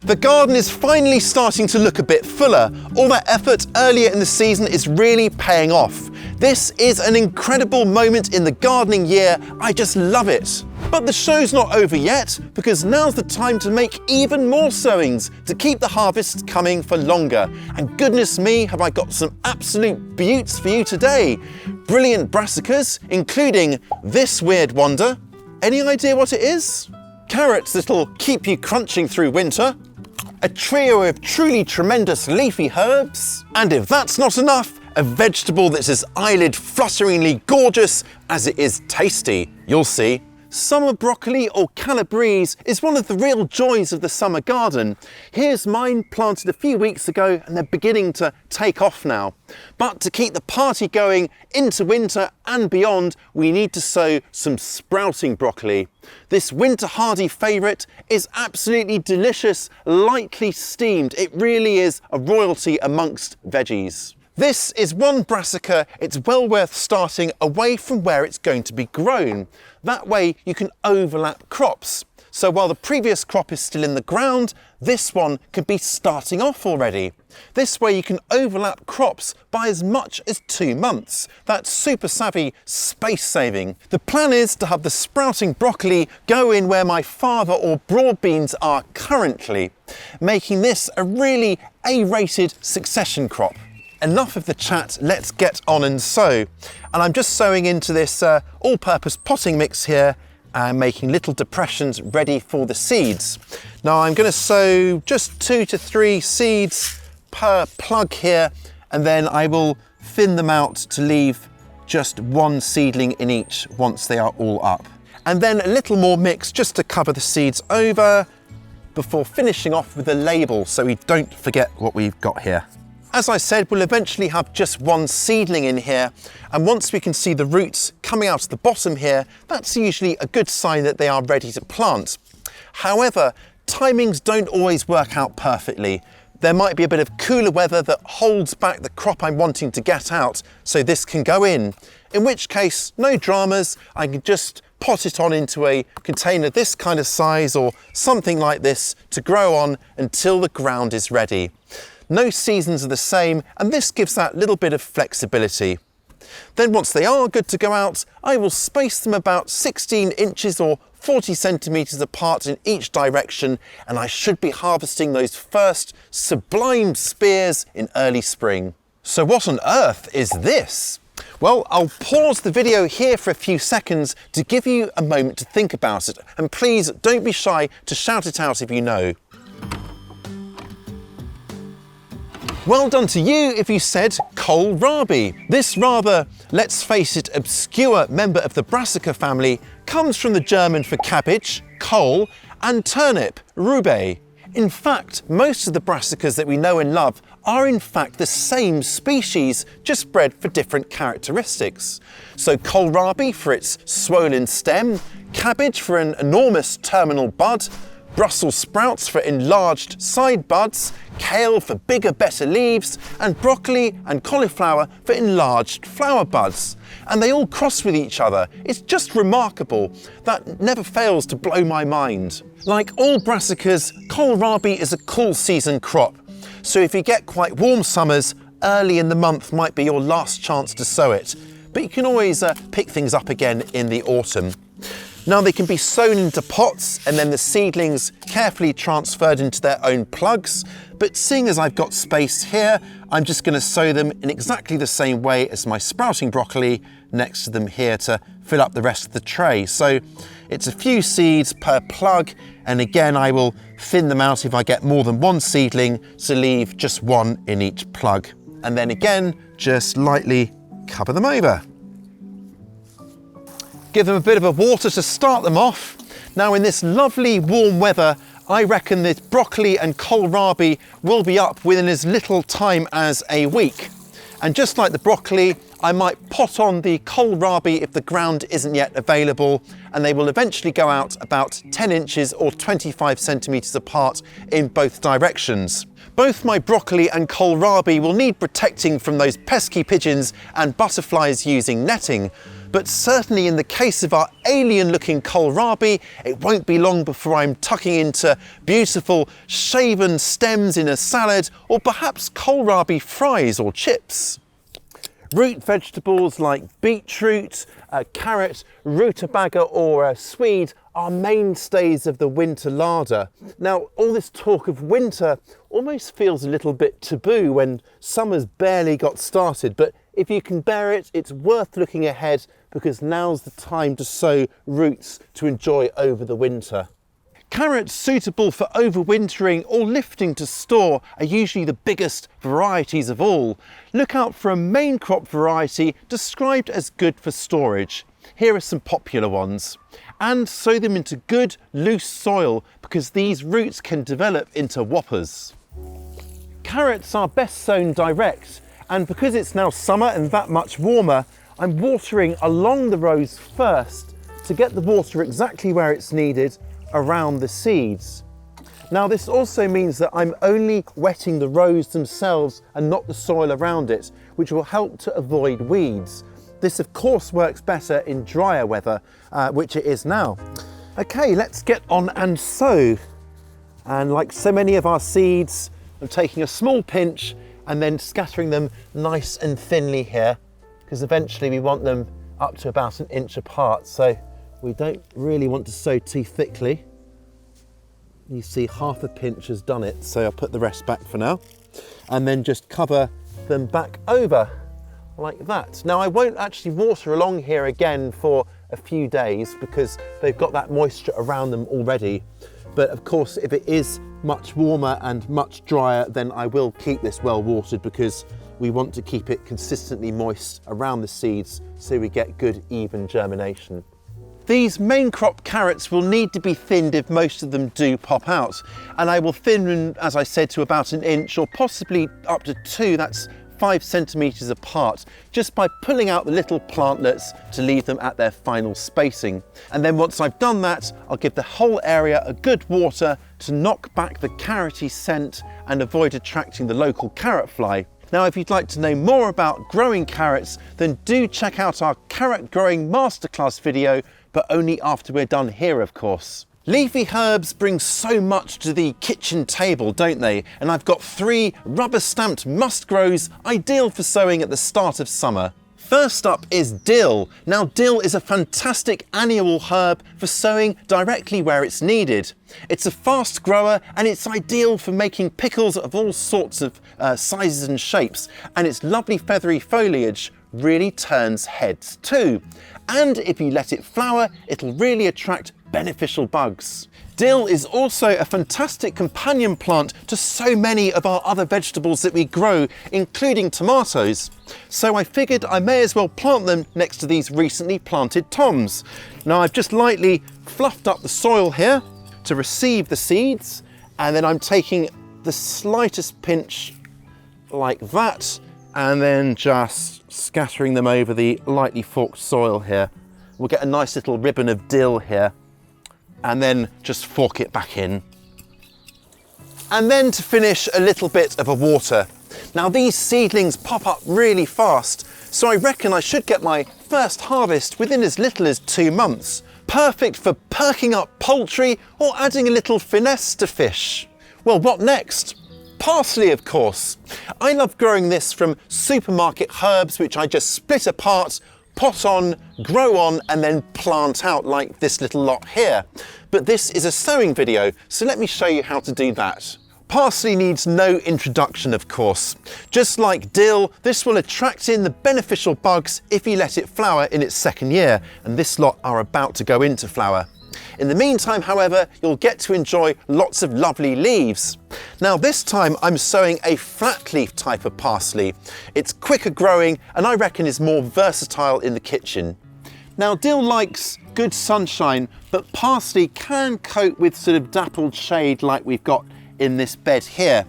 The garden is finally starting to look a bit fuller. All that effort earlier in the season is really paying off. This is an incredible moment in the gardening year. I just love it. But the show's not over yet, because now's the time to make even more sowings to keep the harvests coming for longer. And goodness me, have I got some absolute beauts for you today. Brilliant brassicas, including this weird wonder. Any idea what it is? Carrots that'll keep you crunching through winter. A trio of truly tremendous leafy herbs. And if that's not enough, a vegetable that's as eyelid-flutteringly gorgeous as it is tasty. You'll see. Summer broccoli or calabrese is one of the real joys of the summer garden. Here's mine planted a few weeks ago and they're beginning to take off now. But to keep the party going into winter and beyond, we need to sow some sprouting broccoli. This winter hardy favourite is absolutely delicious, lightly steamed. It really is a royalty amongst veggies. This is one brassica. It's well worth starting away from where it's going to be grown. That way you can overlap crops. So while the previous crop is still in the ground, this one could be starting off already. This way you can overlap crops by as much as 2 months. That's super savvy space saving. The plan is to have the sprouting broccoli go in where my fava or broad beans are currently, making this a really A-rated succession crop. Enough of the chat, let's get on and sow. And I'm just sowing into this all-purpose potting mix here and making little depressions ready for the seeds. Now I'm going to sow just 2 to 3 seeds per plug here, and then I will thin them out to leave just 1 seedling in each once they are all up. And then a little more mix just to cover the seeds over before finishing off with a label so we don't forget what we've got here. As I said, we'll eventually have just 1 seedling in here, and once we can see the roots coming out of the bottom here, that's usually a good sign that they are ready to plant. However, timings don't always work out perfectly. There might be a bit of cooler weather that holds back the crop I'm wanting to get out, so this can go in which case, no dramas, I can just pot it on into a container this kind of size or something like this to grow on until the ground is ready. No seasons are the same, and this gives that little bit of flexibility. Then once they are good to go out, I will space them about 16 inches or 40 centimetres apart in each direction, and I should be harvesting those first sublime spears in early spring. So what on earth is this? Well, I'll pause the video here for a few seconds to give you a moment to think about it, and please don't be shy to shout it out if you know. Well done to you if you said kohlrabi. This rather, let's face it, obscure member of the brassica family comes from the German for cabbage, kohl, and turnip, Rübe. In fact, most of the brassicas that we know and love are in fact the same species, just bred for different characteristics. So kohlrabi for its swollen stem, cabbage for an enormous terminal bud, Brussels sprouts for enlarged side buds, kale for bigger, better leaves, and broccoli and cauliflower for enlarged flower buds. And they all cross with each other. It's just remarkable. That never fails to blow my mind. Like all brassicas, kohlrabi is a cool season crop. So if you get quite warm summers, early in the month might be your last chance to sow it. But you can always pick things up again in the autumn. Now they can be sown into pots and then the seedlings carefully transferred into their own plugs, but seeing as I've got space here, I'm just going to sow them in exactly the same way as my sprouting broccoli next to them here to fill up the rest of the tray. So it's a few seeds per plug, and again I will thin them out if I get more than 1 seedling, so leave just 1 in each plug. And then again, just lightly cover them over. Give them a bit of a water to start them off. Now in this lovely warm weather, I reckon this broccoli and kohlrabi will be up within as little time as a week. And just like the broccoli, I might pot on the kohlrabi if the ground isn't yet available, and they will eventually go out about 10 inches or 25 centimetres apart in both directions. Both my broccoli and kohlrabi will need protecting from those pesky pigeons and butterflies using netting. but certainly in the case of our alien-looking kohlrabi, it won't be long before I'm tucking into beautiful shaven stems in a salad, or perhaps kohlrabi fries or chips. Root vegetables like beetroot, carrot, rutabaga or swede are mainstays of the winter larder. Now, all this talk of winter almost feels a little bit taboo when summer's barely got started, but if you can bear it, it's worth looking ahead because now's the time to sow roots to enjoy over the winter. Carrots suitable for overwintering or lifting to store are usually the biggest varieties of all. Look out for a main crop variety described as good for storage. Here are some popular ones. And sow them into good, loose soil because these roots can develop into whoppers. Carrots are best sown direct, and because it's now summer and that much warmer, I'm watering along the rows first to get the water exactly where it's needed around the seeds. Now this also means that I'm only wetting the rows themselves and not the soil around it, which will help to avoid weeds. This of course works better in drier weather, which it is now. Okay, let's get on and sow. And like so many of our seeds, I'm taking a small pinch and then scattering them nice and thinly here, because eventually we want them up to about 1 inch apart. So we don't really want to sow too thickly. You see half a pinch has done it, so I'll put the rest back for now. And then just cover them back over like that. Now I won't actually water along here again for a few days because they've got that moisture around them already. But of course, if it is much warmer and much drier, then I will keep this well watered because we want to keep it consistently moist around the seeds so we get good even germination. These main crop carrots will need to be thinned if most of them do pop out. And I will thin them, as I said, to about 1 inch or possibly up to 2, that's 5 centimetres apart, just by pulling out the little plantlets to leave them at their final spacing. And then once I've done that, I'll give the whole area a good water to knock back the carroty scent and avoid attracting the local carrot fly. Now, if you'd like to know more about growing carrots, then do check out our carrot growing masterclass video, but only after we're done here, of course. Leafy herbs bring so much to the kitchen table, don't they? And I've got 3 rubber-stamped must-grows ideal for sowing at the start of summer. First up is dill. Now, dill is a fantastic annual herb for sowing directly where it's needed. It's a fast grower and it's ideal for making pickles of all sorts of sizes and shapes, and its lovely feathery foliage really turns heads too. And if you let it flower, it'll really attract beneficial bugs. Dill is also a fantastic companion plant to so many of our other vegetables that we grow, including tomatoes. So I figured I may as well plant them next to these recently planted toms. Now I've just lightly fluffed up the soil here to receive the seeds, and then I'm taking the slightest pinch like that, and then just scattering them over the lightly forked soil here. We'll get a nice little ribbon of dill here, and then just fork it back in. And then to finish, a little bit of a water. Now these seedlings pop up really fast, so I reckon I should get my first harvest within as little as 2 months. Perfect for perking up poultry or adding a little finesse to fish. Well, what next? Parsley, of course. I love growing this from supermarket herbs, which I just split apart, pot on, grow on, and then plant out like this little lot here. But this is a sowing video, so let me show you how to do that. Parsley needs no introduction, of course. Just like dill, this will attract in the beneficial bugs if you let it flower in its 2nd year, and this lot are about to go into flower. In the meantime, however, you'll get to enjoy lots of lovely leaves. Now this time I'm sowing a flat leaf type of parsley. It's quicker growing and I reckon is more versatile in the kitchen. Now dill likes good sunshine, but parsley can cope with sort of dappled shade like we've got in this bed here.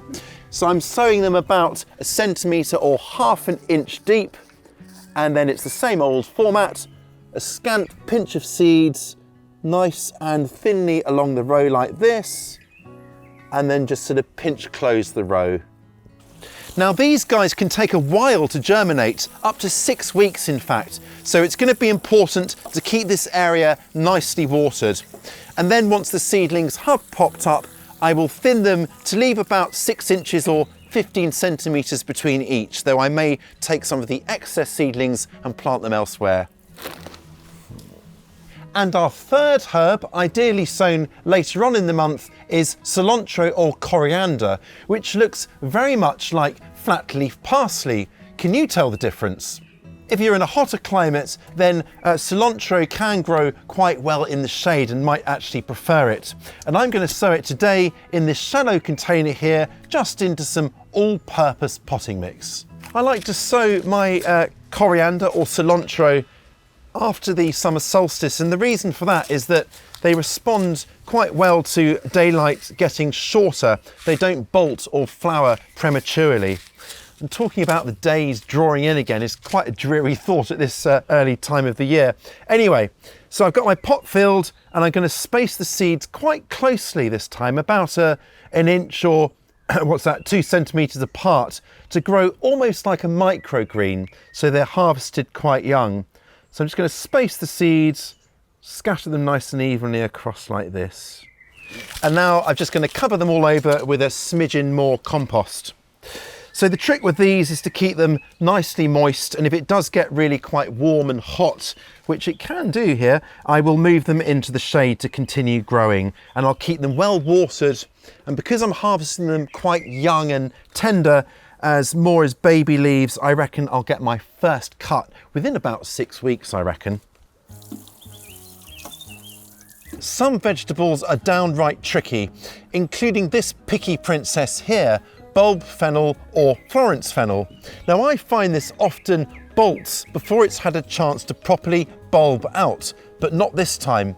So I'm sowing them about 1 centimetre or ½ an inch deep, and then it's the same old format, a scant pinch of seeds, nice and thinly along the row like this, and then just sort of pinch close the row. Now these guys can take a while to germinate, up to 6 weeks in fact, so it's going to be important to keep this area nicely watered. And then once the seedlings have popped up, I will thin them to leave about 6 inches or 15 centimetres between each, though I may take some of the excess seedlings and plant them elsewhere. And our third herb, ideally sown later on in the month, is cilantro or coriander, which looks very much like flat leaf parsley. Can you tell the difference? If you're in a hotter climate, then cilantro can grow quite well in the shade and might actually prefer it. And I'm going to sow it today in this shallow container here, just into some all-purpose potting mix. I like to sow my coriander or cilantro after the summer solstice, and the reason for that is that they respond quite well to daylight getting shorter. They don't bolt or flower prematurely. And talking about the days drawing in again is quite a dreary thought at this early time of the year. Anyway, so I've got my pot filled and I'm going to space the seeds quite closely this time, about an inch or 2 centimetres apart, to grow almost like a microgreen, so they're harvested quite young. So I'm just going to space the seeds, scatter them nice and evenly across like this. And now I'm just going to cover them all over with a smidgen more compost. So the trick with these is to keep them nicely moist, and if it does get really quite warm and hot, which it can do here, I will move them into the shade to continue growing, and I'll keep them well watered. And because I'm harvesting them quite young and tender, more as baby leaves, I reckon I'll get my first cut within about 6 weeks, I reckon. Some vegetables are downright tricky, including this picky princess here, bulb fennel or Florence fennel. Now I find this often bolts before it's had a chance to properly bulb out, but not this time.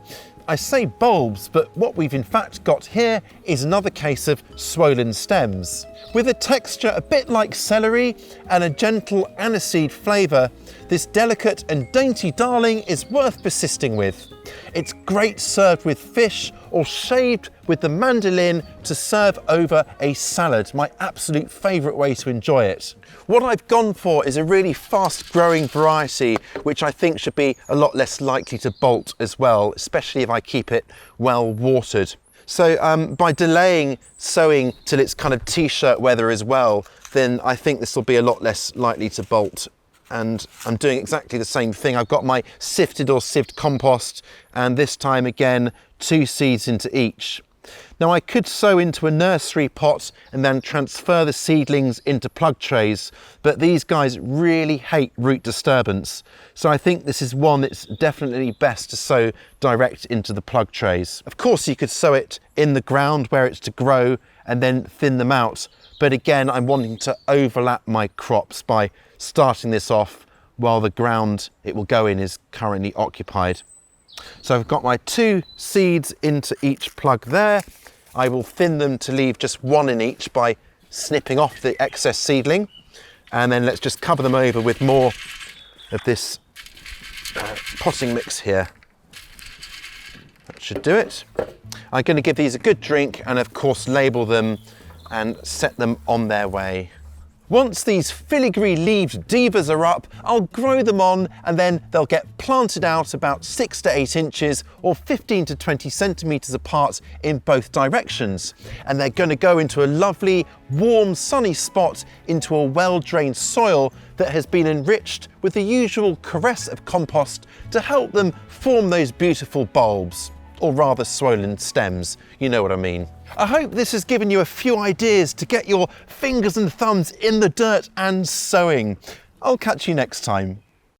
I say bulbs, but what we've in fact got here is another case of swollen stems. With a texture a bit like celery and a gentle aniseed flavour, this delicate and dainty darling is worth persisting with. It's great served with fish or shaved with the mandolin to serve over a salad, my absolute favourite way to enjoy it. What I've gone for is a really fast growing variety, which I think should be a lot less likely to bolt as well, especially if I keep it well watered. So by delaying sowing till it's kind of t-shirt weather as well, then I think this will be a lot less likely to bolt. And I'm doing exactly the same thing. I've got my sifted or sieved compost, and this time again 2 seeds into each. Now I could sow into a nursery pot and then transfer the seedlings into plug trays, but these guys really hate root disturbance. So I think this is one that's definitely best to sow direct into the plug trays. Of course you could sow it in the ground where it's to grow and then thin them out. But again, I'm wanting to overlap my crops by starting this off while the ground it will go in is currently occupied. So I've got my 2 seeds into each plug there. I will thin them to leave just 1 in each by snipping off the excess seedling. And then let's just cover them over with more of this potting mix here. That should do it. I'm going to give these a good drink and of course label them and set them on their way. Once these filigree-leaved divas are up, I'll grow them on and then they'll get planted out about 6 to 8 inches or 15 to 20 centimetres apart in both directions. And they're going to go into a lovely, warm, sunny spot into a well-drained soil that has been enriched with the usual caress of compost to help them form those beautiful bulbs, or rather swollen stems, you know what I mean. I hope this has given you a few ideas to get your fingers and thumbs in the dirt and sowing. I'll catch you next time.